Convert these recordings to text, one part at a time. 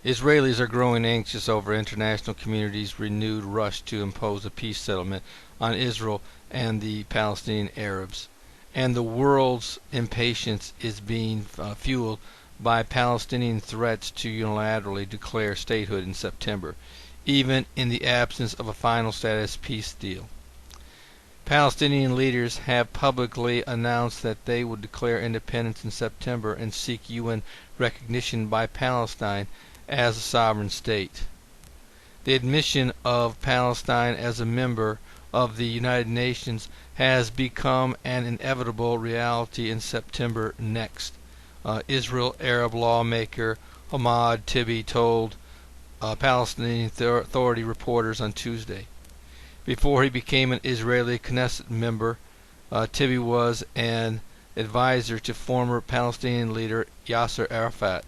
Israelis are growing anxious over international community's renewed rush to impose a peace settlement on Israel and the Palestinian Arabs, and the world's impatience is being fueled by Palestinian threats to unilaterally declare statehood in September, even in the absence of a final status peace deal. Palestinian leaders have publicly announced that they will declare independence in September and seek UN recognition by Palestine as a sovereign state. The admission of Palestine as a member of the United Nations has become an inevitable reality in September next, Israel Arab lawmaker Hamad Tibi told Palestinian Authority reporters on Tuesday. Before he became an Israeli Knesset member, Tibi was an advisor to former Palestinian leader Yasser Arafat.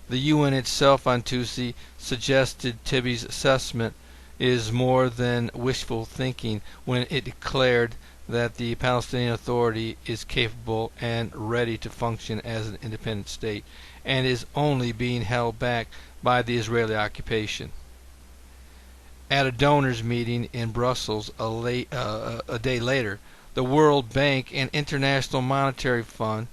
The UN itself on Tuesday suggested Tibi's assessment is more than wishful thinking when it declared that the Palestinian Authority is capable and ready to function as an independent state and is only being held back by the Israeli occupation. At a donors meeting in Brussels a day later, the World Bank and International Monetary Fund,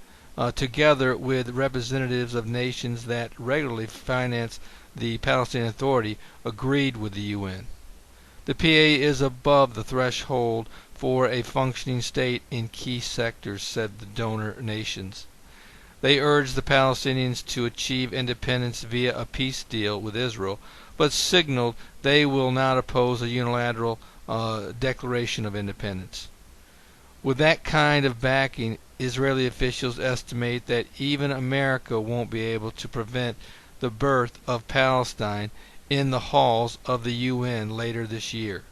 together with representatives of nations that regularly finance the Palestinian Authority, agreed with the UN. The PA is above the threshold for a functioning state in key sectors, said the donor nations. They urged the Palestinians to achieve independence via a peace deal with Israel, but signaled they will not oppose a unilateral declaration of independence. With that kind of backing, Israeli officials estimate that even America won't be able to prevent the birth of Palestine in the halls of the UN later this year.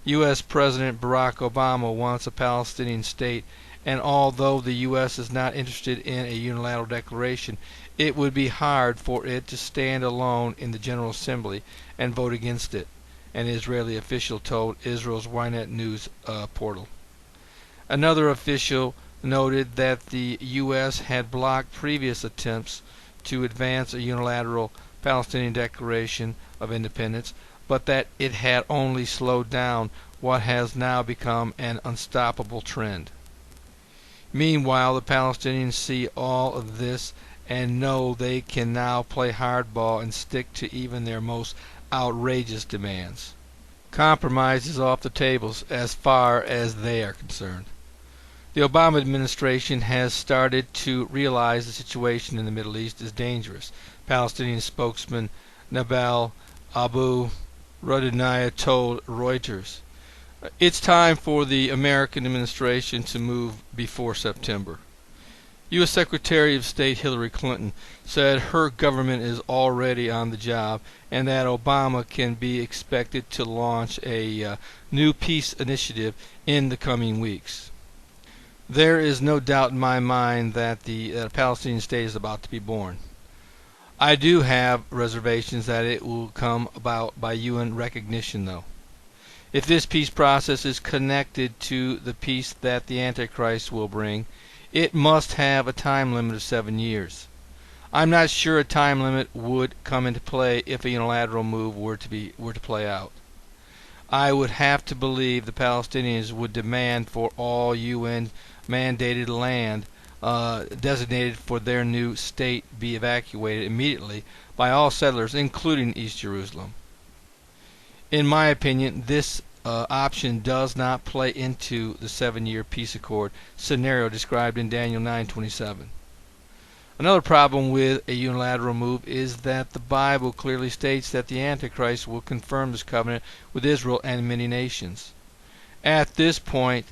U.S. President Barack Obama wants a Palestinian state, and although the U.S. is not interested in a unilateral declaration, it would be hard for it to stand alone in the General Assembly and vote against it, an Israeli official told Israel's Ynet News portal. Another official noted that the U.S. had blocked previous attempts to advance a unilateral Palestinian declaration of independence, but that it had only slowed down what has now become an unstoppable trend. Meanwhile, the Palestinians see all of this and know they can now play hardball and stick to even their most outrageous demands. Compromise is off the tables as far as they are concerned. The Obama administration has started to realize the situation in the Middle East is dangerous, Palestinian spokesman Nabal Abu Rodaniah told Reuters. It's time for the American administration to move before September. U.S. Secretary of State Hillary Clinton said her government is already on the job and that Obama can be expected to launch a new peace initiative in the coming weeks. There is no doubt in my mind that the Palestinian state is about to be born. I do have reservations that it will come about by UN recognition, though. If this peace process is connected to the peace that the Antichrist will bring, it must have a time limit of 7 years. I'm not sure a time limit would come into play if a unilateral move were to play out. I would have to believe the Palestinians would demand for all UN mandated land designated for their new state be evacuated immediately by all settlers, including East Jerusalem. In my opinion, this option does not play into the 7-year peace accord scenario described in Daniel 9:27. Another problem with a unilateral move is that the Bible clearly states that the Antichrist will confirm this covenant with Israel and many nations. At this point,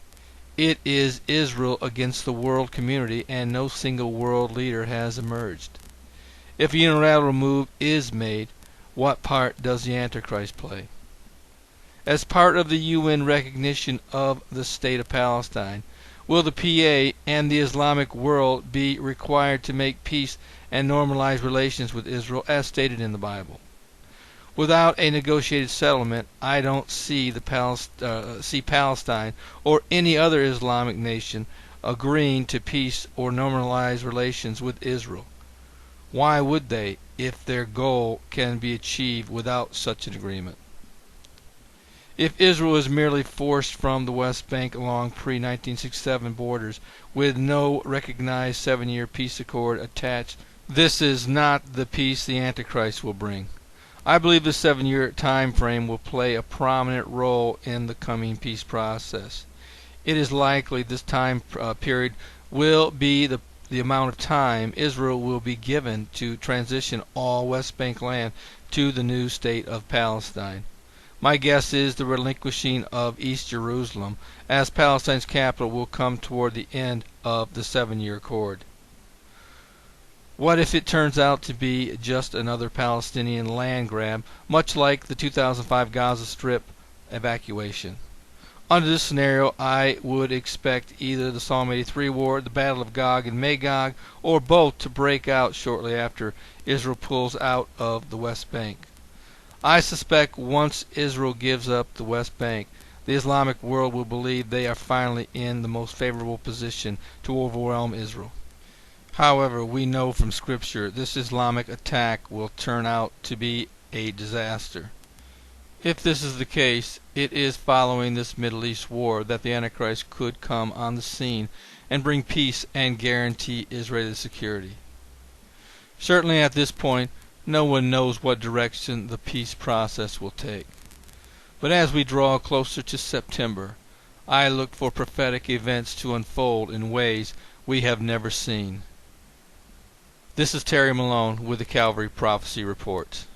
it is Israel against the world community, and no single world leader has emerged. If a unilateral move is made, what part does the Antichrist play? As part of the UN recognition of the State of Palestine, will the PA and the Islamic world be required to make peace and normalize relations with Israel as stated in the Bible? Without a negotiated settlement, I don't see Palestine or any other Islamic nation agreeing to peace or normalize relations with Israel. Why would they? if their goal can be achieved without such an agreement. If Israel is merely forced from the West Bank along pre-1967 borders with no recognized 7-year peace accord attached, this is not the peace the Antichrist will bring. I believe the 7-year time frame will play a prominent role in the coming peace process. It is likely this time period will be the amount of time Israel will be given to transition all West Bank land to the new state of Palestine. My guess is the relinquishing of East Jerusalem as Palestine's capital will come toward the end of the 7-year accord. What if it turns out to be just another Palestinian land grab, much like the 2005 Gaza Strip evacuation? Under this scenario, I would expect either the Psalm 83 war, the Battle of Gog and Magog, or both to break out shortly after Israel pulls out of the West Bank. I suspect once Israel gives up the West Bank, the Islamic world will believe they are finally in the most favorable position to overwhelm Israel. However, we know from Scripture this Islamic attack will turn out to be a disaster. If this is the case, it is following this Middle East war that the Antichrist could come on the scene and bring peace and guarantee Israeli security. Certainly at this point, no one knows what direction the peace process will take. But as we draw closer to September, I look for prophetic events to unfold in ways we have never seen. This is Terry Malone with the Calvary Prophecy Report.